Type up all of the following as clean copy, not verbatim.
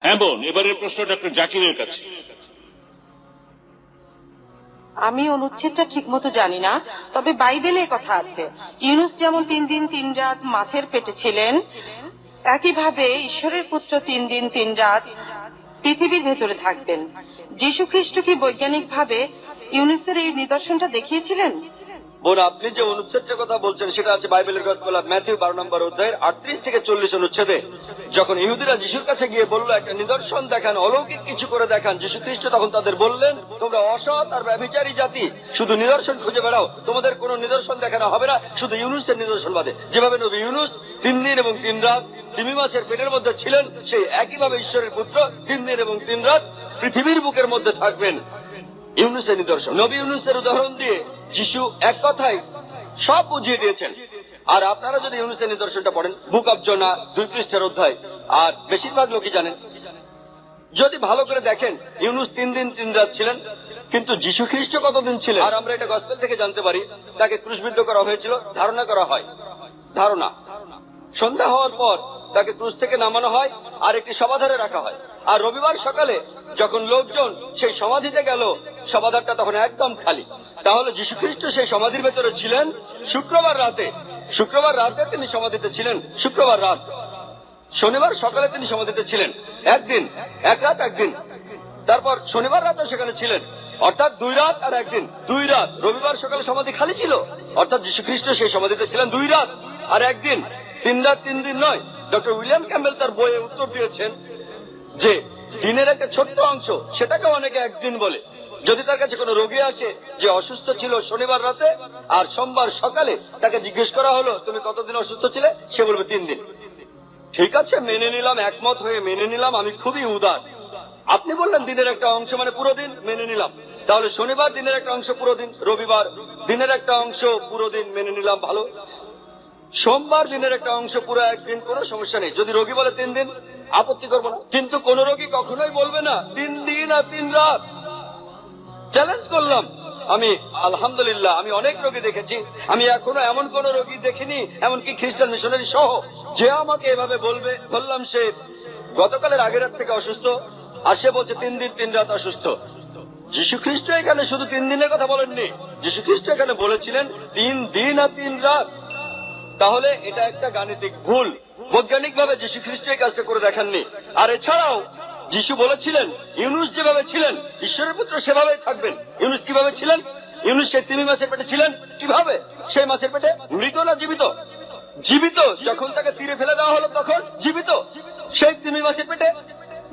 হ্যাঁ বোন, এবারের প্রশ্ন ডক্টর জাকিরের কাছে। আমি অনুচ্ছেদটা ঠিক মতো জানি না, তবে বাইবেলে কথা আছে ইউনুস যেমন 3 দিন 3 রাত মাছের পেটে ছিলেন, একইভাবে ঈশ্বরের পুত্র 3 দিন 3 রাত পৃথিবীর ভেতরে থাকবেন। যীশু খ্রিস্ট কি বৈজ্ঞানিকভাবে ইউনুসের এই নিদর্শনটা দেখিয়েছিলেন? বোন, আপনি যে অনুচ্ছেদটার কথা বলছেন সেটা আছে বাইবেলের গসপেল অফ ম্যাথিউ 12 নম্বর অধ্যায়ের 38 থেকে 40 অনুচ্ছেদে। যখন ইহুদিরা যিশুর কাছে গিয়ে বলল একটা নিদর্শন দেখান, অলৌকিক কিছু করে দেখান, যীশু খ্রিস্ট তখন তাদের বললেন, তোমরা অসৎ আর ব্যভিচারী জাতি, শুধু নিদর্শন খুঁজে বেড়াও, তোমাদের কোনো নিদর্শন দেখানো হবে না, শুধু ইউনুসের নিদর্শন বাদে। যেভাবে নবী ইউনুস 3 দিন এবং 3 রাত তিমি মাছের পেটের মধ্যে ছিলেন, সেই একইভাবে ঈশ্বরের পুত্র 3 দিন এবং 3 রাত পৃথিবীর বুকের মধ্যে থাকবেন। ইউনুসের নিদর্শন, নবী ইউনুসের উদাহরণ দিয়ে যিশু এক কথায় সব বুঝিয়ে দিয়েছেন। আর আপনারা যদি ইউনুসের নিদর্শনটা পড়েন, বুক অব জোনা 2 পৃষ্ঠার অধ্যায়, আর বেশিরভাগ লোকই জানেন, যদি ভালো করে দেখেন ইউনুস 3 দিন 3 রাত ছিলেন, কিন্তু যীশু খ্রিস্ট কতদিন ছিলেন? আর আমরা এটা গসপেল থেকে জানতে পারি, তাকে ক্রুশবিদ্ধ করা হয়েছিল, ধারণা করা হয়, ধারণা সন্ধ্যা হওয়ার পর তাকে ক্রুশ থেকে নামানো হয় আর একটি সমাধারে রাখা হয়। আর রবিবার সকালে যখন লোকজন সেই সমাধিতে গেল, সমাধারটা তখন একদম খালি। তাহলে যীশু খ্রিস্ট সেই সমাধির ভেতরে ছিলেন শুক্রবার রাতে। শুক্রবার রাতে তিনি সমাধিতে ছিলেন, শুক্রবার রাত। শনিবার সকালে তিনি সমাধিতে ছিলেন, একদিন, এক রাত একদিন। তারপর শনিবার রাতে সেখানে ছিলেন, অর্থাৎ 2 রাত আর একদিন, 2 রাত। রবিবার সকালে সমাধি খালি ছিল, অর্থাৎ যীশু খ্রিস্ট সেই সমাধিতে ছিলেন 2 রাত আর একদিন, 3 রাত 3 দিন নয়। ডক্টর উইলিয়াম ক্যাম্বেল তার বইয়ে উত্তর দিয়েছেন যে দিনের একটা ছোট্ট অংশ, সেটাকে অনেকে একদিন বলে। যদি তার কাছে কোনো রোগী আসে যে অসুস্থ ছিল শনিবার রাতে, আর সোমবার সকালে তাকে জিজ্ঞেস করা হলো তুমি কতদিন অসুস্থ ছিলে, সে বলবে 3 দিন। ঠিক আছে, মেনে নিলাম, একমত হয়ে মেনে নিলাম, আমি খুবই উদার। আপনি বললেন দিনের একটা অংশ মানে পুরো দিন, মেনে নিলাম। তাহলে শনিবার দিনের একটা অংশ পুরো দিন, রবিবার দিনের একটা অংশ পুরো দিন, মেনে নিলাম, ভালো। সোমবার দিনের একটা অংশ পুরো একদিন, কোনো সমস্যা নেই। যদি রোগী বলে 3 দিন, আপত্তি করবো না। কিন্তু কোন রোগী কখনোই বলবে না 3 দিন আর 3 রাত। চ্যালেঞ্জ করলাম আমি, আলহামদুলিল্লাহ, আমি অনেক রোগী দেখেছি, আমি এখনো এমন কোন রোগী দেখিনি, এমনকি খ্রিস্টান মিশনারি সহ, যে আমাকে এভাবে বলবে, বললাম সে গতকালের আগের রাত থেকে অসুস্থ, আর সে বলছে 3 দিন 3 রাত অসুস্থ। যীশু খ্রিস্ট এখানে শুধু 3 দিনের কথা বলেননি, যীশু খ্রিস্ট এখানে বলেছিলেন 3 দিন আর 3 রাত। তাহলে এটা একটা গাণিতিক ভুল, বৈজ্ঞানিক ভাবে যীশু খ্রিস্ট এই কাজটা করে দেখাননি। আর এছাড়াও যিশু বলেছিলেন ইউনুস যেভাবে ছিলেন ঈশ্বরের পুত্র সেভাবেই থাকবেন। ইউনুস কিভাবে ছিলেন? ইউনুস সেই তিমি মাছের পেটে ছিলেন, কিভাবে? সেই মাছের পেটে মৃত না জীবিত? জীবিত। যখন তাকে তীরে ফেলে দেওয়া হলো তখন জীবিত। সেই তিমি মাছের পেটে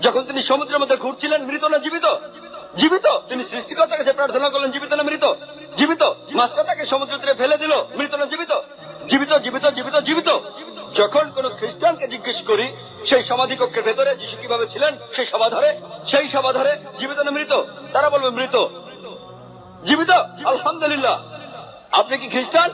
যখন তিনি সমুদ্রের মধ্যে ঘুরছিলেন, মৃত না জীবিত? জীবিত। তিনি সৃষ্টিকর্তার কাছে প্রার্থনা করলেন, জীবিত না মৃত? জীবিত। মাছটা তাকে সমুদ্র তীরে ফেলে দিল, মৃত না জীবিত? জীবিত, জীবিত, জীবিত, জীবিত। যখন কোন খ্রিস্টানকে জিজ্ঞেস করি সেই সমাধি কক্ষের ভেতরে যিশু কিভাবে ছিলেন, সেই সমাধারে জীবিত না মৃত, তারা বলবে মৃত। জীবিত, আলহামদুলিল্লাহ। আপনি কি খ্রিস্টান?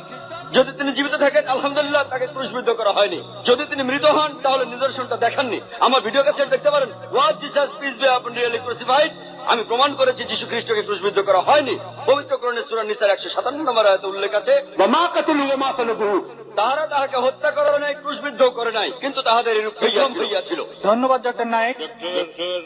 যদি তিনি জীবিত থাকেন, আলহামদুলিল্লাহ, তাকে ক্রুশবিদ্ধ করা হয়নি। যদি তিনি মৃত হন, তাহলে নিদর্শনটা দেখাননি। আমার ভিডিও ক্যাসেট দেখতে পারেন, was Jesus peace be upon really crucified. আমি প্রমাণ করেছি যীশু খ্রিস্টকে ক্রুশবিদ্ধ করা হয়নি। পবিত্র কোরআনে সূরা নিসার 157 নম্বর আয়াতে উল্লেখ আছে, ওয়া মা কাতালু ওয়া মা সালাবুহু, তাহারা তাহাকে হত্যা করে নাই, ক্রুশবিদ্ধ করে নাই, কিন্তু তাহাদের এরূপ হইয়াছিল। ধন্যবাদ ডক্টর নায়েক। ডক্টর